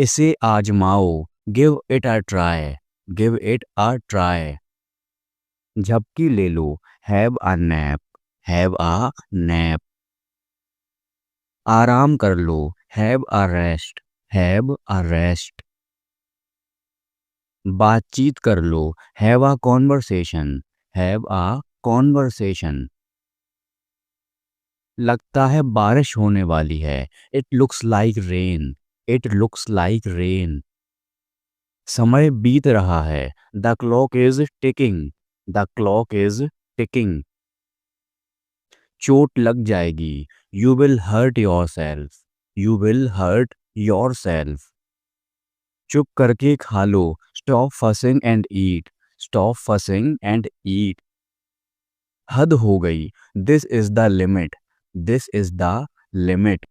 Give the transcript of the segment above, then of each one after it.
इसे आजमाओ, give it a try, give it a try. झपकी ले लो, have a nap, have a nap. आराम कर लो, have a rest, have a rest. बातचीत कर लो, have a conversation, have a conversation. लगता है बारिश होने वाली है, it looks like rain, it looks like rain. समय बीत रहा है, the clock is ticking, the clock is ticking. चोट लग जाएगी, you will hurt your self, you will hurt yourself. चुप करके खा लो, stop fussing and eat, stop fussing and eat. हद हो गई, this is the limit, this is the limit.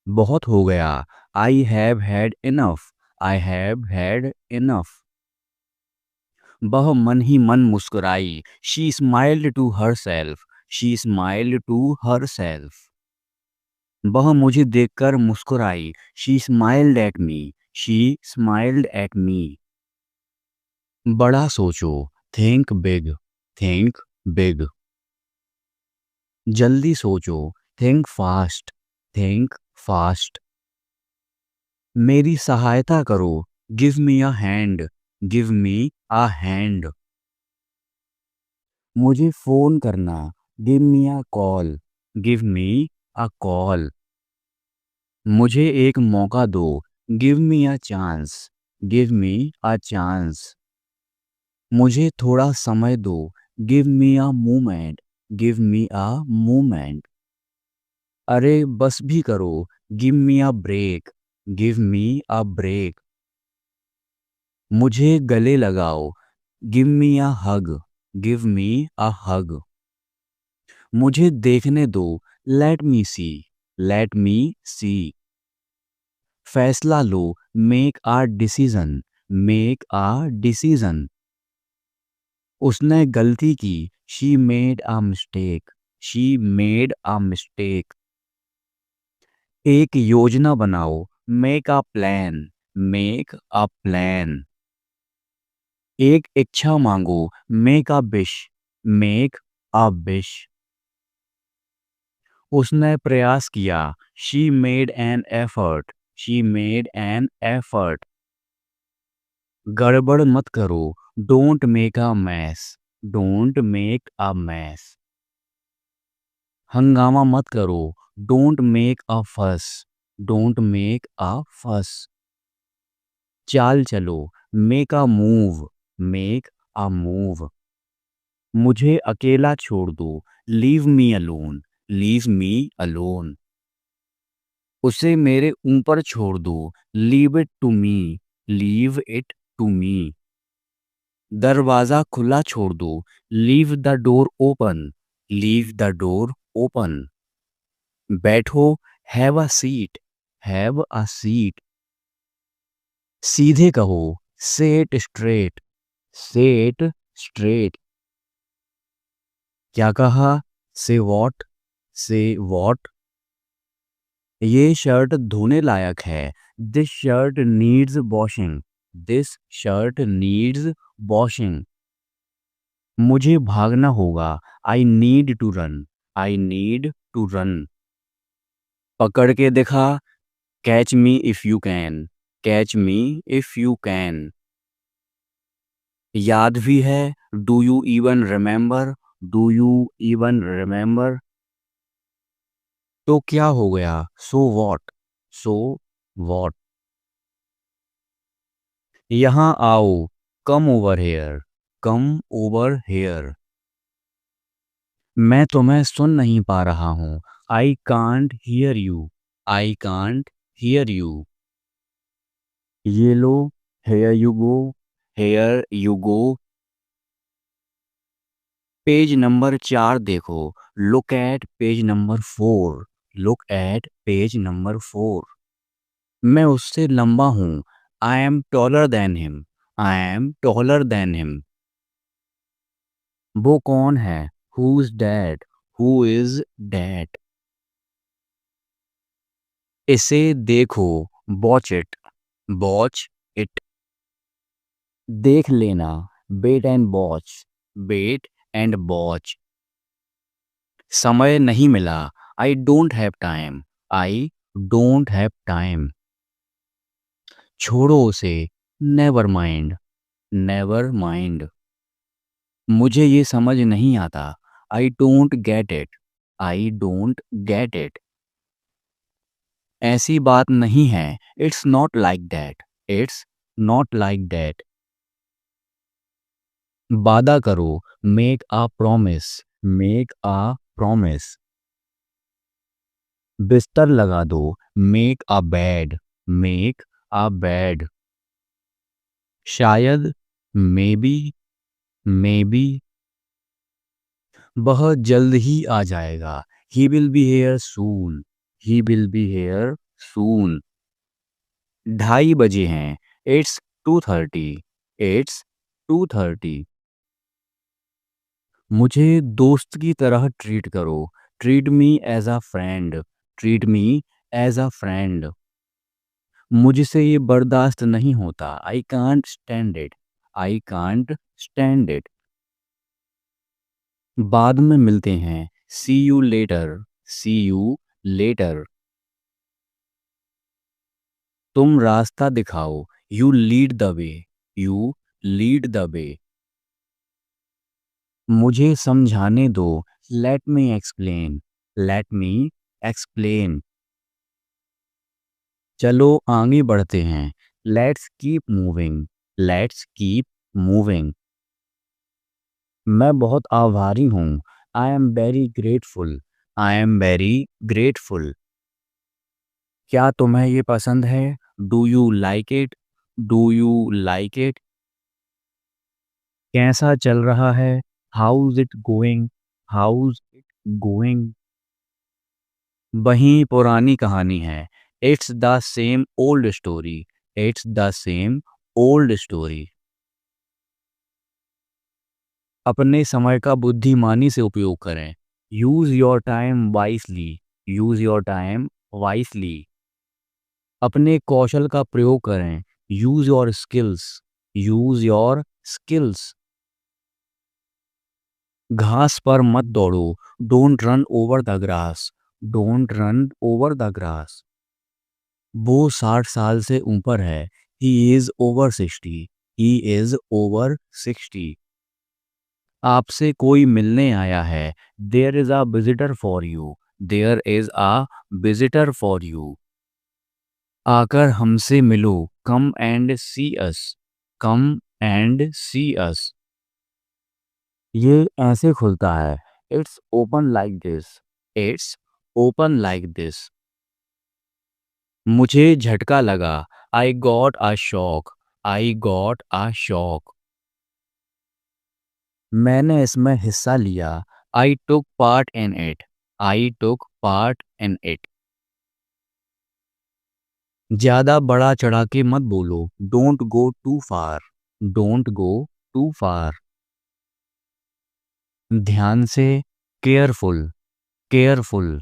बहुत हो गया, I have had enough, I have had enough. वह मन ही मन मुस्कुराई, she smiled to herself, she smiled to herself. वह मुझे देखकर मुस्कुराई, she smiled at me, she smiled at me. बड़ा सोचो, थिंक बिग, थिंक बिग। जल्दी सोचो, थिंक फास्ट, थिंक फास्ट। मेरी सहायता करो, give me a hand, give me a hand. मुझे फोन करना, give me a call, give me a call. मुझे एक मौका दो, give me a chance, give me a chance. मुझे थोड़ा समय दो, give me a moment, give me a moment. अरे बस भी करो, give me a break, give me a break. मुझे गले लगाओ, गिव मी अ हग, गिव मी अ हग। मुझे देखने दो, लेट मी सी, लेट मी सी। फैसला लो, make a decision, make a decision. उसने गलती की, she made a mistake, she made a mistake. एक योजना बनाओ, make a plan, make a plan. एक इच्छा मांगो, make a wish, make a wish. उसने प्रयास किया, she made an effort, she made an effort. गड़बड़ मत करो, don't make a mess, don't make a mess. हंगामा मत करो, डोंट मेक अ फस, डोंट मेक अ फस। चाल चलो, make a move, make a move. मुझे अकेला छोड़ दो, leave me alone, leave me alone. उसे मेरे ऊपर छोड़ दो, leave it to me, leave it to me. दरवाजा खुला छोड़ दो, leave the door open, leave the door open. बैठो, have a seat, have a seat. सीधे कहो, say it straight, say it straight. क्या कहा, से वॉट, से वॉट। ये शर्ट धोने लायक है, this shirt needs washing, this shirt needs washing. मुझे भागना होगा, I need to run, I need to run. पकड़ के दिखा, catch me if you can, catch me if you can. याद भी है, do you even remember, do you even remember. तो क्या हो गया, सो वॉट, सो वॉट। यहाँ आओ, come over here, come over here. मैं तुम्हें सुन नहीं पा रहा हूँ, I can't hear you, I can't hear you. ये लो, here you go, here you go. Page number 4 देखो, look at page number 4, look at page number 4। मैं उससे लंबा हूँ, I am taller than him, I am taller than him. वो कौन है, who is that, who is that. इसे देखो, वॉच इट, वॉच इट। देख लेना, wait and watch, wait and watch. समय नहीं मिला, I don't have time, I don't have time. छोड़ो उसे, नेवर माइंड, नेवर माइंड। मुझे ये समझ नहीं आता, I don't get it, I don't get it. ऐसी बात नहीं है, it's not like that, it's not like that. वादा करो, make a promise, make a promise. बिस्तर लगा दो, make a bed, make a bed. शायद, मे बी, मे बी। बहुत जल्द ही आ जाएगा, he will be here soon, he will be here soon. 2:30 बजे हैं, इट्स 2:30, इट्स 2:30। मुझे दोस्त की तरह ट्रीट करो, treat me as a friend, treat me as a friend. मुझसे ये बर्दाश्त नहीं होता, I can't stand it, I can't stand it. बाद में मिलते हैं, see you later, see you later. तुम रास्ता दिखाओ, you lead the way, you lead the way. मुझे समझाने दो, let me explain, let me explain. चलो आगे बढ़ते हैं, let's keep moving, let's keep moving. मैं बहुत आभारी हूँ, I am very grateful, I am very grateful. क्या तुम्हें ये पसंद है, do you like it, do you like it. कैसा चल रहा है, how's it going, how's it going. वही पुरानी कहानी है, it's the same old story, it's the same old story. अपने समय का बुद्धिमानी से उपयोग करें, use your time wisely, use your time wisely. अपने कौशल का प्रयोग करें, use your skills, use your skills. घास पर मत दौड़ो, don't run over the grass, don't run over the grass. वो 60 साल से ऊपर है, he is over 60, he is over 60। आपसे कोई मिलने आया है, there is a visitor for you, there is a visitor for you. आकर हमसे मिलो, come and C us, come and सी अस। ये ऐसे खुलता है, it's open like this, it's open like this. मुझे झटका लगा, I got a shock, I got a shock. मैंने इसमें हिस्सा लिया, I took part in it, I took part in it. ज्यादा बड़ा चढ़ा के मत बोलो, don't go too far, don't go too far. ध्यान से, केयरफुल, केयरफुल।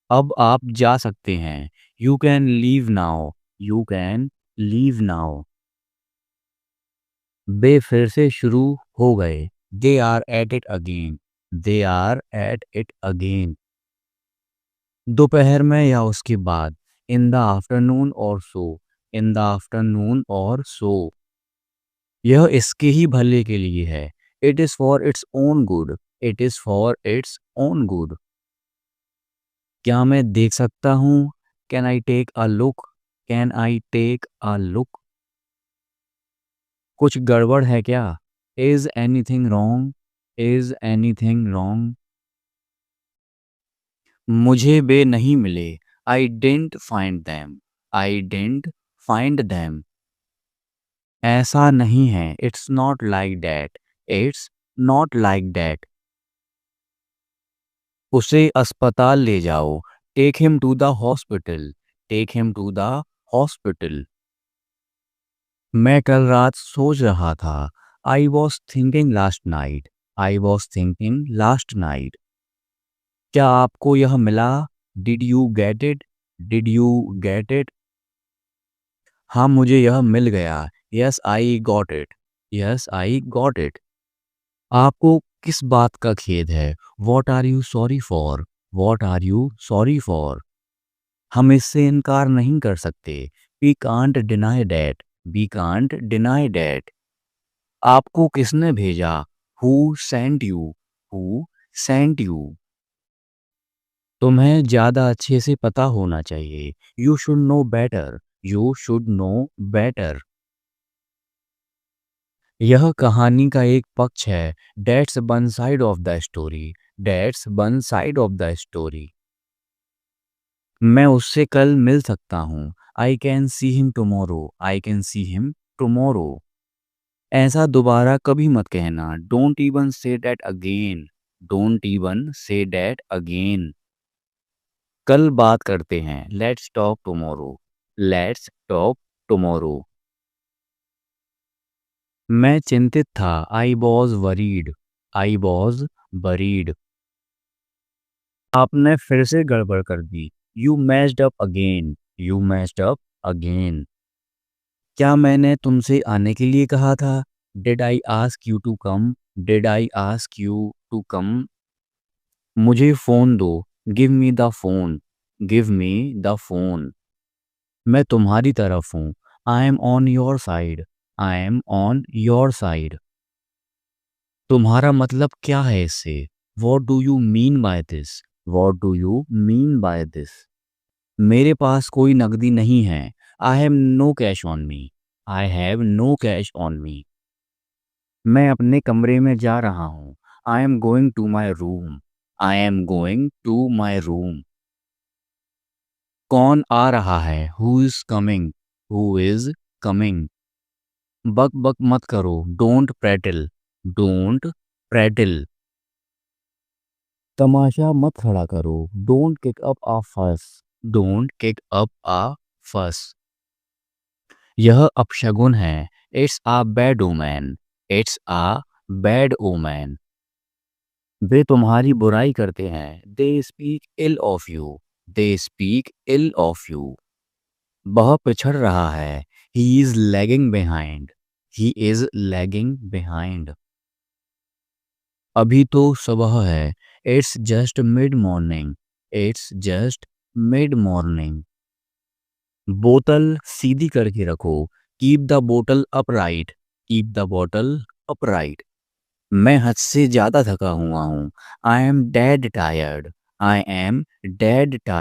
अब आप जा सकते हैं, you can leave now, you can leave now. वे फिर से शुरू हो गए, they are at it again, they are at it again. दोपहर में या उसके बाद, इन द आफ्टरनून और सो, इन द आफ्टरनून और सो। यह इसके ही भले के लिए है, it is for its own good, it is for its own good. क्या मैं देख सकता हूँ, can I take a look, can I take a look. कुछ गड़बड़ है क्या, is anything wrong, is anything wrong. मुझे वे नहीं मिले, I didn't find them, I didn't find them. ऐसा नहीं है, it's not like that, it's not like that. उसे अस्पताल ले जाओ, take him to the hospital, take him to the hospital. मैं कल रात सोच रहा था, I was thinking last night, I was thinking last night. क्या आपको यह मिला, did you get it, did you get it? हाँ, मुझे यह मिल गया। Yes I got it. Yes I got it. आपको किस बात का खेद है? What are you sorry for? What are you sorry for? हम इससे इनकार नहीं कर सकते। We can't deny that. We can't deny that. आपको किसने भेजा? Who sent you? Who sent you? तुम्हें ज़्यादा अच्छे से पता होना चाहिए। You should know better. You should know better. यह कहानी का एक पक्ष है। That's one side of the story. That's one side of the story. मैं उससे कल मिल सकता हूँ। I can see him tomorrow. I can see him tomorrow. ऐसा दोबारा कभी मत कहना। Don't even say that again. Don't even say that again. कल बात करते हैं। Let's talk tomorrow. Let's talk tomorrow. मैं चिंतित था। I was worried. I was worried. आपने फिर से गड़बड़ कर दी। You messed up again. You messed up again. क्या मैंने तुमसे आने के लिए कहा था? Did I ask you to come? Did I ask you to come? मुझे फ़ोन दो। Give me the phone. Give me the phone. मैं तुम्हारी तरफ हूँ। I am on your side. I am on your side. तुम्हारा मतलब क्या है इससे? What do you mean by this? What do you mean by this? मेरे पास कोई नकदी नहीं है। I have no cash on me. I have no cash on me. मैं अपने कमरे में जा रहा हूँ। I am going to my room. I am going to my room. कौन आ रहा है? Who is coming? Who is coming? बक बक मत करो। डोंट प्रेटिल। डोंट प्रेटिल। तमाशा मत खड़ा करो। डोंट किक अप आ फस। डोंट किक अप आ फस। यह अपशगुन है। It's a bad omen. It's a bad omen. वे तुम्हारी बुराई करते हैं। They speak ill of you. They speak ill of you. वह पिछड़ रहा है। He is lagging behind. He is lagging behind. अभी तो सुबह है। It's just mid morning. It's just mid morning. बोतल सीधी करके रखो। कीप द बोतल अपराइट। कीप द बोतल अपराइट। मैं हद से ज़्यादा थका हुआ हूँ। I am dead tired. I am dead tired.